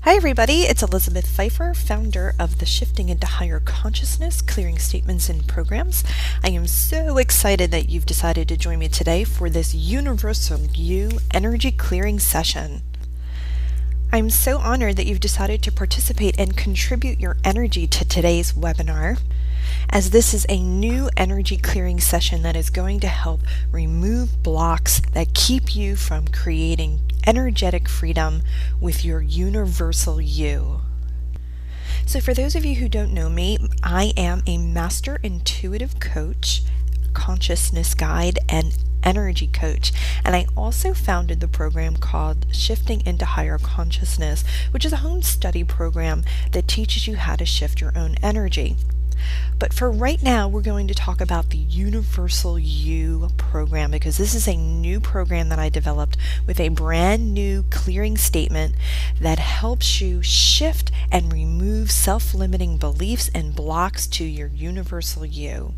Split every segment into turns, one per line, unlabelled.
Hi everybody, it's Elizabeth Pfeiffer, founder of the Shifting into Higher Consciousness Clearing Statements and Programs. I am so excited that you've decided to join me today for this Universal You energy clearing session. I'm so honored that you've decided to participate and contribute your energy to today's webinar, as this is a new energy clearing session that is going to help remove blocks that keep you from creating energetic freedom with your universal you. So for those of you who don't know me, I am a master intuitive coach, consciousness guide, and energy coach, and I also founded the program called Shifting into Higher Consciousness, which is a home study program that teaches you how to shift your own energy. But for right now, we're going to talk about the Universal You program, because this is a new program that I developed with a brand new clearing statement that helps you shift and remove self-limiting beliefs and blocks to your Universal You.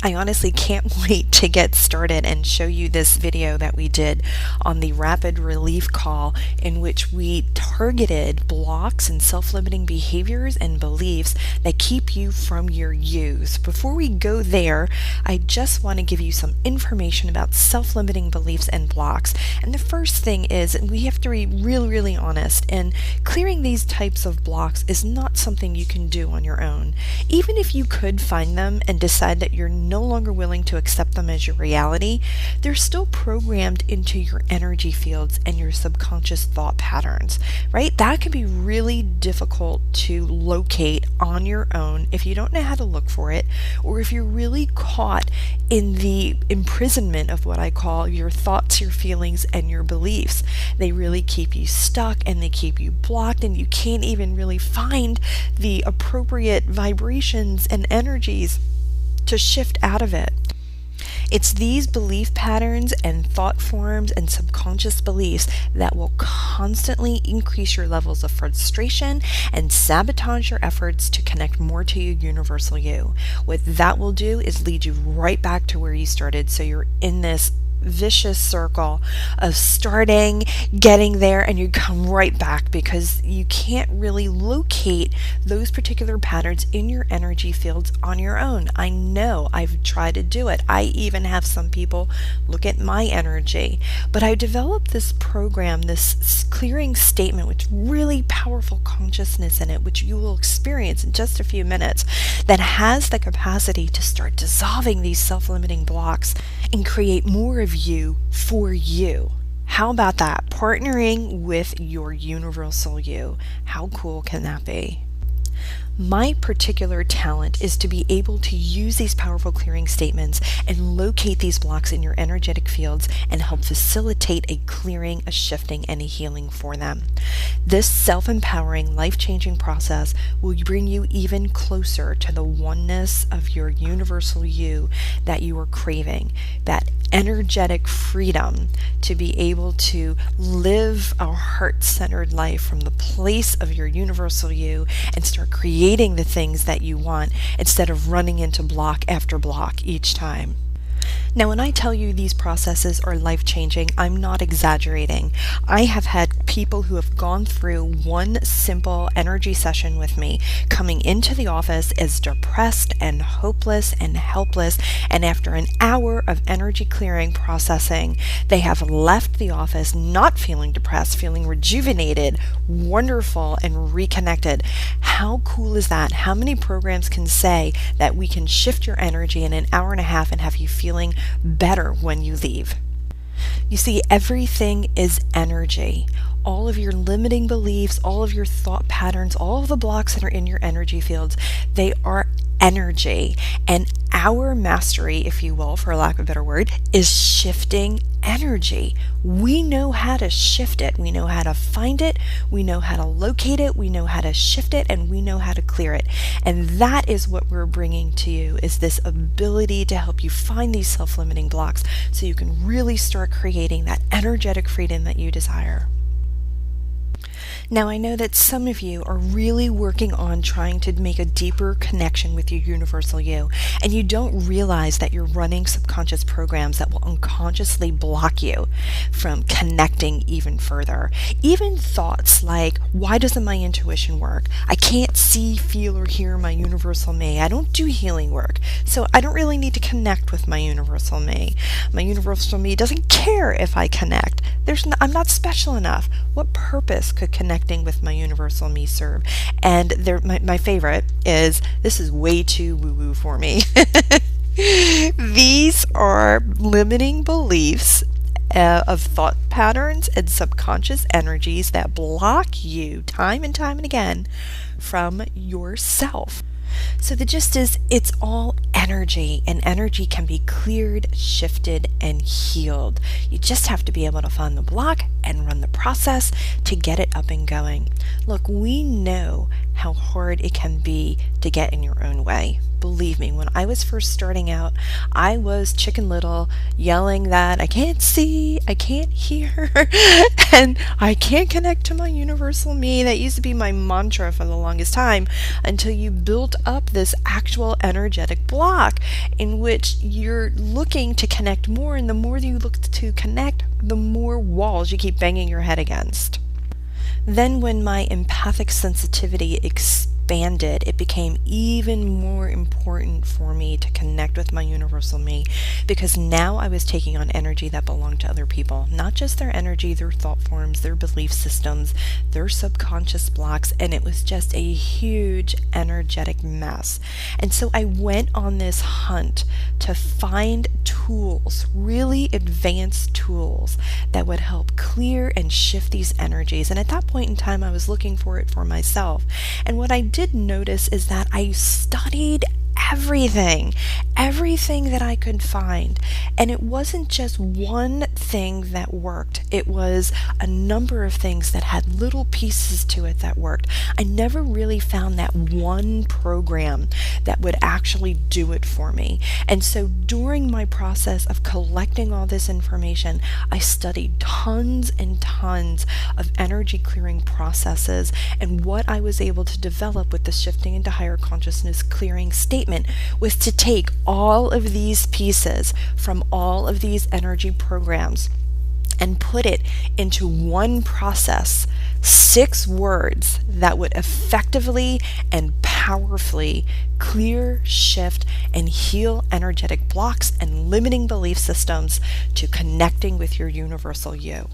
I honestly can't wait to get started and show you this video that we did on the rapid relief call, in which we targeted blocks and self-limiting behaviors and beliefs that keep you from your yous. Before we go there, I just want to give you some information about self-limiting beliefs and blocks. And the first thing is, we have to be really honest, and clearing these types of blocks is not something you can do on your own. Even if you could find them and decide that you're no longer willing to accept them as your reality, they're still programmed into your energy fields and your subconscious thought patterns, right? That can be really difficult to locate on your own if you don't know how to look for it, or if you're really caught in the imprisonment of what I call your thoughts, your feelings, and your beliefs. They really keep you stuck and they keep you blocked, and you can't even really find the appropriate vibrations and energies to shift out of it. It's these belief patterns and thought forms and subconscious beliefs that will constantly increase your levels of frustration and sabotage your efforts to connect more to your universal you. What that will do is lead you right back to where you started, so you're in this vicious circle of starting, getting there, and you come right back because you can't really locate those particular patterns in your energy fields on your own. I know, I've tried to do it. I even have some people look at my energy, but I developed this program, this clearing statement with really powerful consciousness in it, which you will experience in just a few minutes, that has the capacity to start dissolving these self-limiting blocks and create more of you for you. How about that? Partnering with your universal you. How cool can that be? My particular talent is to be able to use these powerful clearing statements and locate these blocks in your energetic fields and help facilitate a clearing, a shifting, and a healing for them. This self-empowering, life-changing process will bring you even closer to the oneness of your universal you that you are craving, that energetic freedom to be able to live a heart-centered life from the place of your universal you and start creating the things that you want instead of running into block after block each time. Now, when I tell you these processes are life-changing, I'm not exaggerating. I have had people who have gone through one simple energy session with me coming into the office as depressed and hopeless and helpless, and after an hour of energy clearing processing, they have left the office not feeling depressed, feeling rejuvenated, wonderful, and reconnected. How cool is that? How many programs can say that we can shift your energy in an hour and a half and have you feeling better when you leave? You see, everything is energy. All of your limiting beliefs, all of your thought patterns, all of the blocks that are in your energy fields, they are energy. And our mastery, if you will, for lack of a better word, is shifting energy. We know how to shift it. We know how to find it. We know how to locate it. We know how to shift it, and we know how to clear it. And that is what we're bringing to you, is this ability to help you find these self-limiting blocks so you can really start creating that energetic freedom that you desire. Now, I know that some of you are really working on trying to make a deeper connection with your universal you, and you don't realize that you're running subconscious programs that will unconsciously block you from connecting even further. Even thoughts like, why doesn't my intuition work? I can't see, feel, or hear my universal me. I don't do healing work, so I don't really need to connect with my universal me. My universal me doesn't care if I connect. I'm not special enough. What purpose could connecting with my universal me serve? And my favorite is, this is way too woo-woo for me. These are limiting beliefs of thought patterns and subconscious energies that block you time and time and again from yourself. So the gist is, it's all energy, and energy can be cleared, shifted, and healed. You just have to be able to find the block and run the process to get it up and going. Look, we know how hard it can be to get in your own way. Believe me, when I was first starting out, I was Chicken Little, yelling that I can't see, I can't hear, and I can't connect to my universal me. That used to be my mantra for the longest time, until you built up this actual energetic block in which you're looking to connect more, and the more you look to connect, the more walls you keep banging your head against. Then when my empathic sensitivity expanded, it became even more important for me to connect with my universal me, because now I was taking on energy that belonged to other people, not just their energy, their thought forms, their belief systems, their subconscious blocks, and it was just a huge energetic mess. And so I went on this hunt to find tools, really advanced tools that would help clear and shift these energies. And at that point in time, I was looking for it for myself. And what I did notice is that I studied everything that I could find. And it wasn't just one thing that worked. It was a number of things that had little pieces to it that worked. I never really found that one program that would actually do it for me. And so during my process of collecting all this information, I studied tons and tons of energy clearing processes, and what I was able to develop with the shifting into higher consciousness clearing statement was to take all of these pieces from all of these energy programs and put it into one process, 6 words that would effectively and powerfully clear, shift, and heal energetic blocks and limiting belief systems to connecting with your universal you.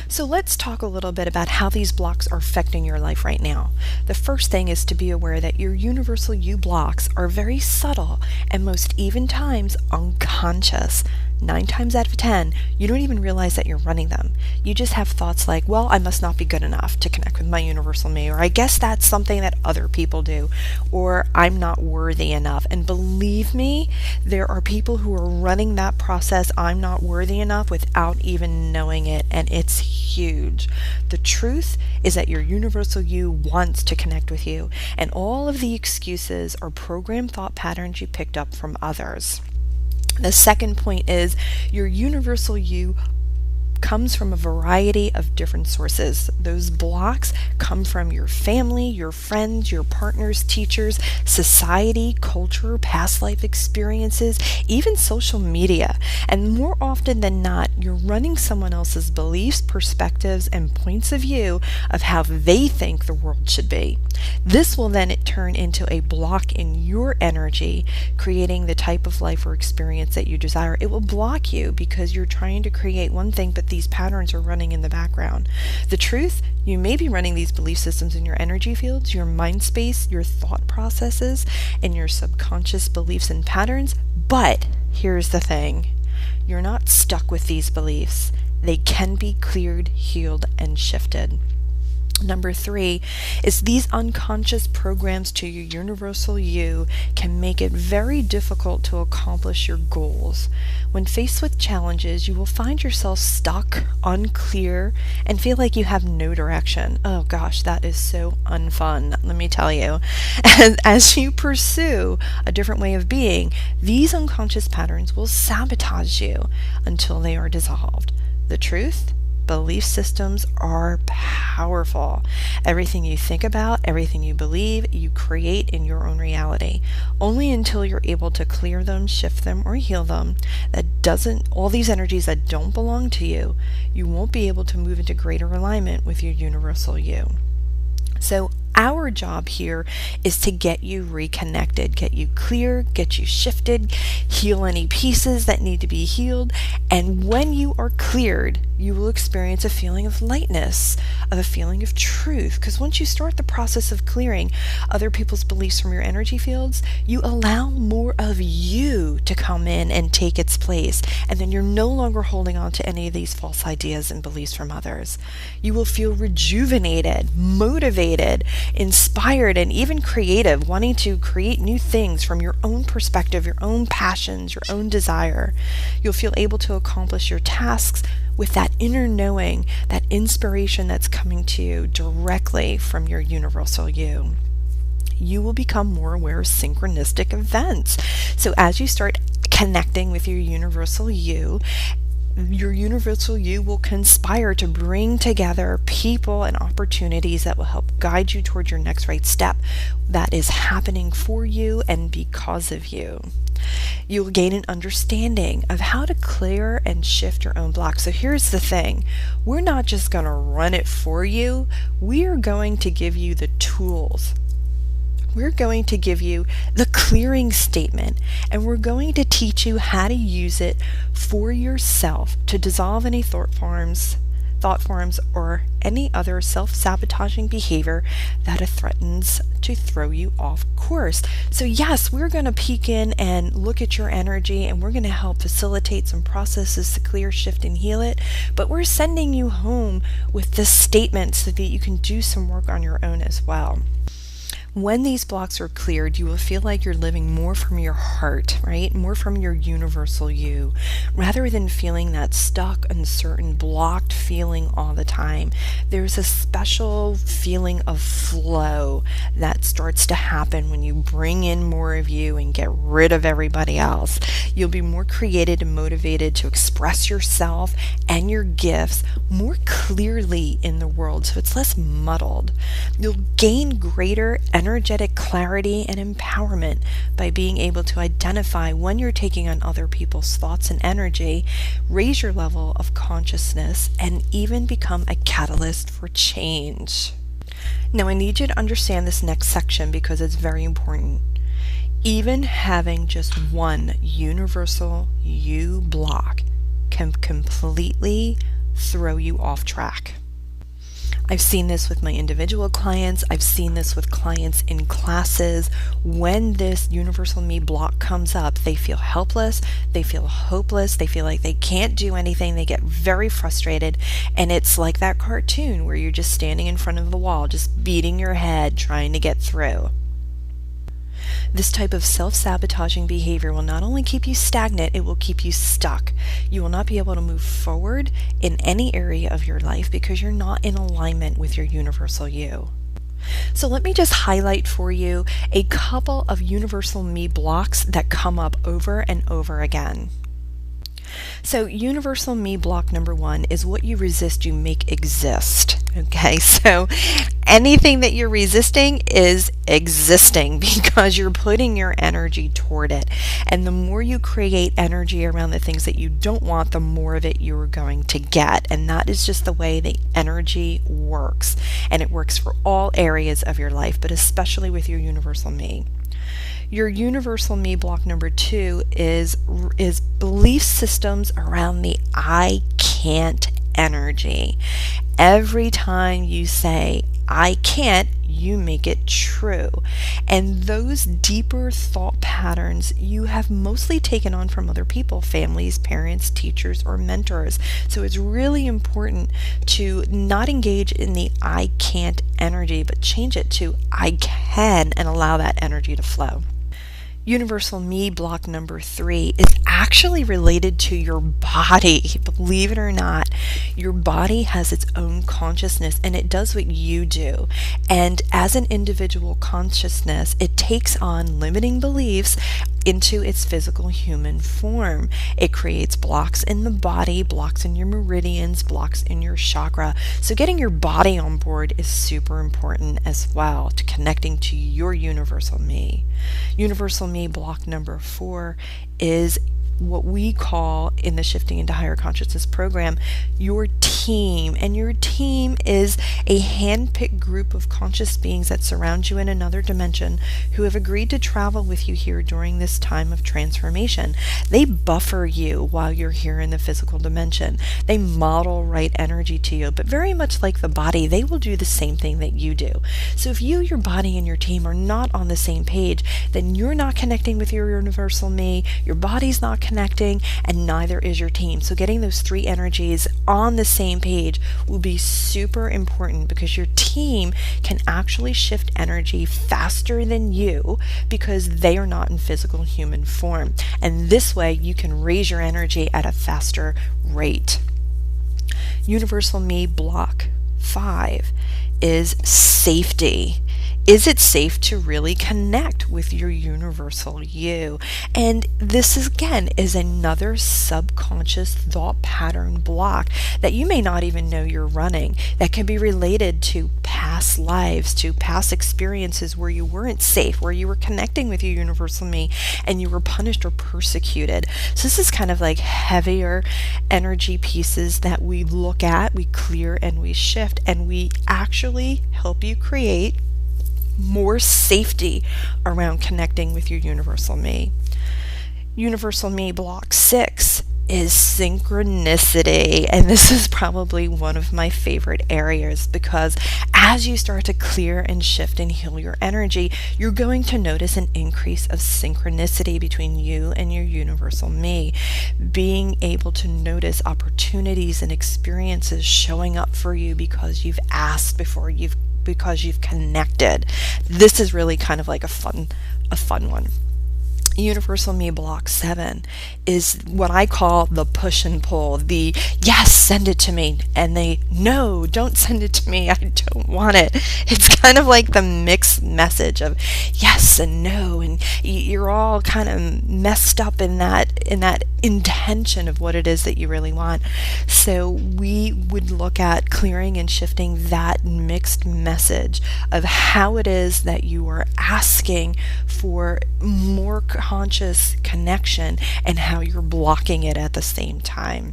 So let's talk a little bit about how these blocks are affecting your life right now. The first thing is to be aware that your universal you blocks are very subtle and most even times unconscious. 9 times out of 10, you don't even realize that you're running them. You just have thoughts like, well, I must not be good enough to connect with my universal me, or I guess that's something that other people do, or I'm not worthy enough. And believe me, there are people who are running that process, I'm not worthy enough, without even knowing it, and it's huge. The truth is that your universal you wants to connect with you, and all of the excuses are programmed thought patterns you picked up from others. The second point is your universal you comes from a variety of different sources. Those blocks come from your family, your friends, your partners, teachers, society, culture, past life experiences, even social media. And more often than not, you're running someone else's beliefs, perspectives, and points of view of how they think the world should be. This will then turn into a block in your energy, creating the type of life or experience that you desire. It will block you because you're trying to create one thing, but these patterns are running in the background. The truth, you may be running these belief systems in your energy fields, your mind space, your thought processes, and your subconscious beliefs and patterns, but here's the thing. You're not stuck with these beliefs. They can be cleared, healed, and shifted. Number 3 is these unconscious programs to your universal you can make it very difficult to accomplish your goals. When faced with challenges, you will find yourself stuck, unclear, and feel like you have no direction. Oh gosh, that is so unfun, let me tell you. And as you pursue a different way of being, these unconscious patterns will sabotage you until they are dissolved. The truth? belief systems are powerful. Everything you think about, everything you believe, you create in your own reality. Only until you're able to clear them, shift them, or heal them, all these energies that don't belong to you, you won't be able to move into greater alignment with your universal you. So our job here is to get you reconnected, get you clear, get you shifted, heal any pieces that need to be healed. And when you are cleared, you will experience a feeling of lightness, of a feeling of truth. Because once you start the process of clearing other people's beliefs from your energy fields, you allow more of you to come in and take its place. And then you're no longer holding on to any of these false ideas and beliefs from others. You will feel rejuvenated, motivated, inspired, and even creative, wanting to create new things from your own perspective, your own passions, your own desire. You'll feel able to accomplish your tasks with that inner knowing, that inspiration that's coming to you directly from your universal you. You will become more aware of synchronistic events. So as you start connecting with your universal you will conspire to bring together people and opportunities that will help guide you toward your next right step that is happening for you and because of you. You will gain an understanding of how to clear and shift your own blocks. So here's the thing. We're not just going to run it for you. We are going to give you the tools. We're going to give you the clearing statement, and we're going to teach you how to use it for yourself to dissolve any thought forms, or any other self-sabotaging behavior that threatens to throw you off course. So yes, we're going to peek in and look at your energy, and we're going to help facilitate some processes to clear, shift, and heal it. But we're sending you home with this statement so that you can do some work on your own as well. When these blocks are cleared, you will feel like you're living more from your heart, right? More from your universal you, rather than feeling that stuck, uncertain, blocked feeling all the time. There's a special feeling of flow that starts to happen when you bring in more of you and get rid of everybody else. You'll be more created and motivated to express yourself and your gifts more clearly in the world, so it's less muddled. You'll gain greater energetic clarity and empowerment by being able to identify when you're taking on other people's thoughts and energy, raise your level of consciousness, and even become a catalyst for change. Now, I need you to understand this next section because it's very important. Even having just one universal you block can completely throw you off track. I've seen this with my individual clients. I've seen this with clients in classes. When this universal me block comes up, they feel helpless, they feel hopeless, they feel like they can't do anything, they get very frustrated, and it's like that cartoon where you're just standing in front of the wall, just beating your head, trying to get through. This type of self-sabotaging behavior will not only keep you stagnant, it will keep you stuck. You will not be able to move forward in any area of your life because you're not in alignment with your universal you. So let me just highlight for you a couple of universal me blocks that come up over and over again. So universal me block number 1 is what you resist, you make exist. Okay, so anything that you're resisting is existing because you're putting your energy toward it. And the more you create energy around the things that you don't want, the more of it you're going to get. And that is just the way the energy works. And it works for all areas of your life, but especially with your universal me. Your universal me block number 2 is belief systems around the I can't energy. Every time you say I can't, you make it true. And those deeper thought patterns you have mostly taken on from other people, families, parents, teachers, or mentors. So it's really important to not engage in the I can't energy, but change it to I can and allow that energy to flow. Universal me block number 3 is actually related to your body. Believe it or not, your body has its own consciousness and it does what you do. And as an individual consciousness, it takes on limiting beliefs into its physical human form. It creates blocks in the body, blocks in your meridians, blocks in your chakra. So getting your body on board is super important as well to connecting to your universal me. Universal me block number 4 is what we call in the Shifting into Higher Consciousness program your team. And your team is a hand-picked group of conscious beings that surround you in another dimension who have agreed to travel with you here during this time of transformation. They buffer you while you're here in the physical dimension. They model right energy to you, but very much like the body, they will do the same thing that you do. So if you, your body, and your team are not on the same page, then you're not connecting with your universal me, your body's not connecting, and neither is your team. So getting those 3 energies on the same page will be super important, because your team can actually shift energy faster than you because they are not in physical human form. And this way you can raise your energy at a faster rate. Universal me block 5 is safety. Is it safe to really connect with your universal you? And this is, again, is another subconscious thought pattern block that you may not even know you're running, that can be related to past lives, to past experiences where you weren't safe, where you were connecting with your universal me and you were punished or persecuted. So this is kind of like heavier energy pieces that we look at, we clear and we shift, and we actually help you create more safety around connecting with your universal me. Universal me block 6 is synchronicity, and this is probably one of my favorite areas, because as you start to clear and shift and heal your energy, you're going to notice an increase of synchronicity between you and your universal me. Being able to notice opportunities and experiences showing up for you because you've asked before, because you've connected. This is really kind of like a fun one. Universal me block 7 is what I call the push and pull, the yes, send it to me, and the no, don't send it to me, I don't want it. It's kind of like the mixed message of yes and no, and you're all kind of messed up in that intention of what it is that you really want. So we would look at clearing and shifting that mixed message of how it is that you are asking for more conscious connection and how you're blocking it at the same time.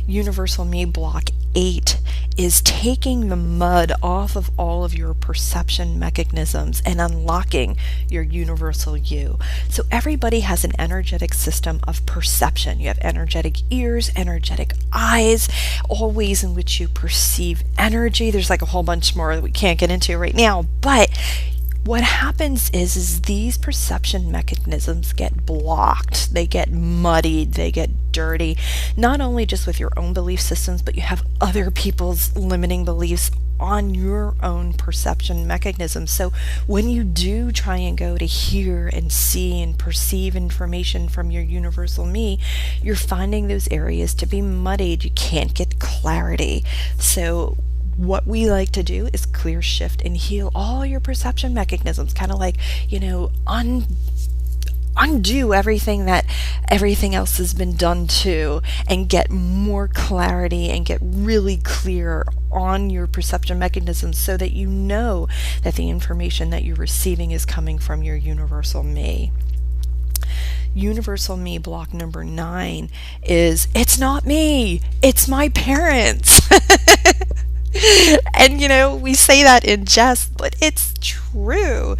Universal me block 8 is taking the mud off of all of your perception mechanisms and unlocking your universal you. So everybody has an energetic system of perception. You have energetic ears, energetic eyes, all ways in which you perceive energy. There's like a whole bunch more that we can't get into right now, but what happens is these perception mechanisms get blocked, they get muddied, they get dirty, not only just with your own belief systems, but you have other people's limiting beliefs on your own perception mechanisms. So when you do try and go to hear and see and perceive information from your universal me, you're finding those areas to be muddied. You can't get clarity. So what we like to do is clear, shift, and heal all your perception mechanisms, kind of like, undo everything else has been done to, and get more clarity and get really clear on your perception mechanisms so that you know that the information that you're receiving is coming from your universal me. Universal me block number 9 is, it's not me, it's my parents. And we say that in jest, but it's true.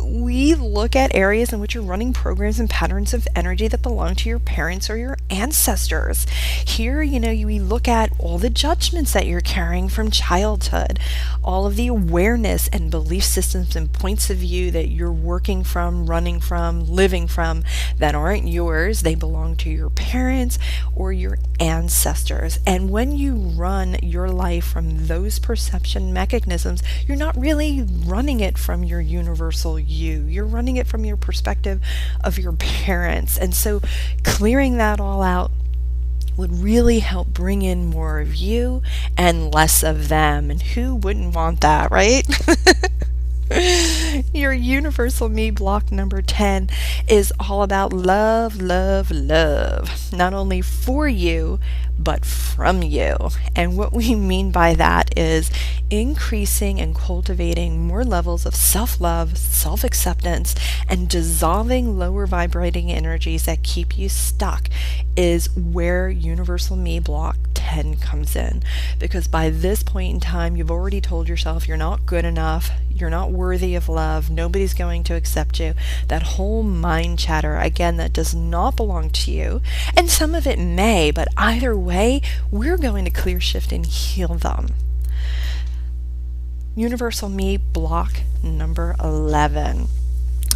We look at areas in which you're running programs and patterns of energy that belong to your parents or your ancestors. Here, we look at all the judgments that you're carrying from childhood, all of the awareness and belief systems and points of view that you're working from, running from, living from, that aren't yours. They belong to your parents or your ancestors. And when you run your life from those perception mechanisms, you're not really running it from your universal you. You're running it from your perspective of your parents. And so clearing that all out would really help bring in more of you and less of them. And who wouldn't want that, right? Your universal me block number 10 is all about love, love, love. Not only for you, but from you. And what we mean by that is increasing and cultivating more levels of self-love, self-acceptance, and dissolving lower vibrating energies that keep you stuck is where universal me block 10 comes in. Because by this point in time, you've already told yourself you're not good enough, you're not worthy of love, nobody's going to accept you. That whole mind chatter, again, that does not belong to you. And some of it may, but either way, we're going to clear, shift, and heal them. Universal me block number 11.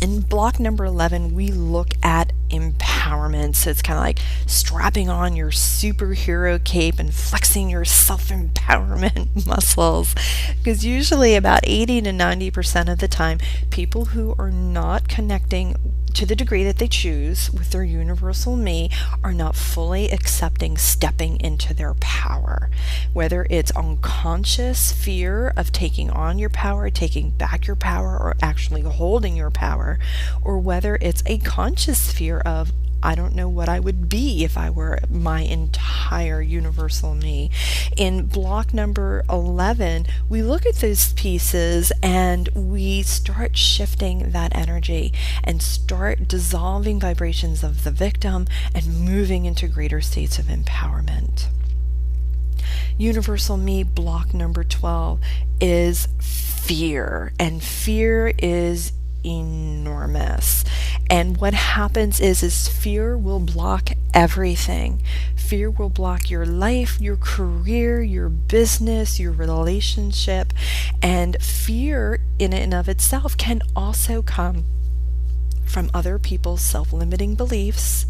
In block number 11, we look at empowerment. So it's kind of like strapping on your superhero cape and flexing your self-empowerment muscles. Because usually about 80 to 90% of the time, people who are not connecting to the degree that they choose with their universal me are not fully accepting stepping into their power. Whether it's unconscious fear of taking on your power, taking back your power, or actually holding your power, or whether it's a conscious fear of, I don't know what I would be if I were my entire universal me. In block number 11, we look at those pieces and we start shifting that energy and start dissolving vibrations of the victim and moving into greater states of empowerment. Universal me block number 12 is fear, and fear is enormous. And what happens is fear will block everything. Fear will block your life, your career, your business, your relationship. And fear in and of itself can also come from other people's self-limiting beliefs,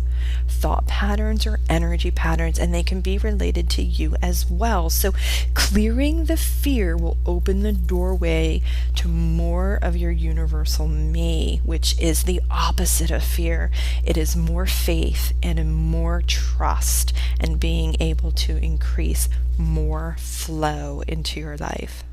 thought patterns, or energy patterns, and they can be related to you as well. So clearing the fear will open the doorway to more of your universal me, which is the opposite of fear. It is more faith and more trust and being able to increase more flow into your life.